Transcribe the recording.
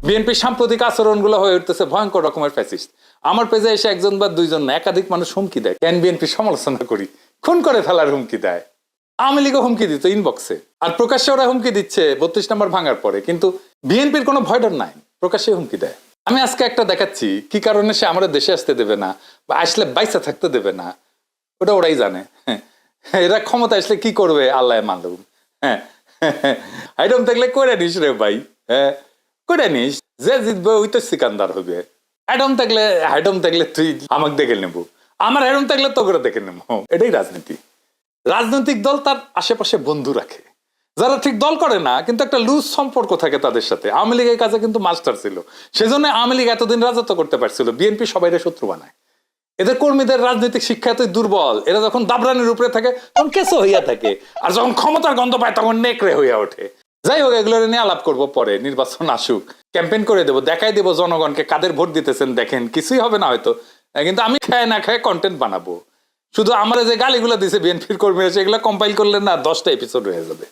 বিএনপির সাম্প্রতিক আচরণগুলো হয়ে উঠতেছে ভয়ঙ্কর রকমের ফ্যাসিস্ট। আমার পেজে এসে একজন বা দুইজন না, একাধিক মানুষ হুমকি দেয়, কেন বিএনপি সমালোচনা করি, খুন করে ফেলার হুমকি দেয়। আওয়ামী লীগও হুমকি দিত ইনবক্সে, আর প্রকাশ্যে ওরা হুমকি দিচ্ছে 32 নম্বর ভাঙার পরে, কিন্তু বিএনপির কোনো ভয় ডর নাই, প্রকাশ্যে হুমকি দেয়। আমি আজকে একটা দেখাচ্ছি কি কারণে সে আমাদের দেশে আসতে দেবে না বা আসলে বাইসা থাকতে দেবে না, ওটা ওরাই জানে। এরা ক্ষমতা আসলে কি করবে আল্লাহ মালুম। হ্যাঁ, আইডম থাকলে করে নিস রে ভাই, হ্যাঁ করে নিস, যে জিতবে ওই তো সিকান্দার হবে। হাইডম থাকলে তুই আমাকে দেখে নেবো, আমার হেডম থাকলে তো করে দেখে নেবো। এটাই রাজনীতি। রাজনৈতিক দল তার আশেপাশে বন্ধু রাখে, যারা ঠিক দল করে না কিন্তু একটা লুজ সম্পর্ক থাকে তাদের সাথে। আওয়ামী লীগের কাছে কিন্তু মাস্টার ছিল, সেজন্য আওয়ামী লীগ এতদিন রাজত্ব করতে পারছিল। বিএনপি সবাই শত্রু বানায়, এদের কর্মীদের রাজনৈতিক শিক্ষা এতই দুর্বল, এরা যখন দাবরানির উপরে থাকে তখন কেসো হইয়া থাকে, আর যখন ক্ষমতার গন্ধ পায় তখন নেকড়ে হইয়া ওঠে। যাই হোক, এগুলো নিয়ে আলাপ করবো পরে, নির্বাচন আসুক, ক্যাম্পেইন করে দেবো, দেখাই দেবো জনগণকে কাদের ভোট দিতেছেন, দেখেন কিছুই হবে না হয়তো, কিন্তু আমি খায় না খায় কন্টেন্ট বানাবো। শুধু আমরা যে গালিগুলো দিছে বিএনপির কর্মীরা, সেগুলো কম্পাইল করলে না 10টা এপিসোড হয়ে যাবে।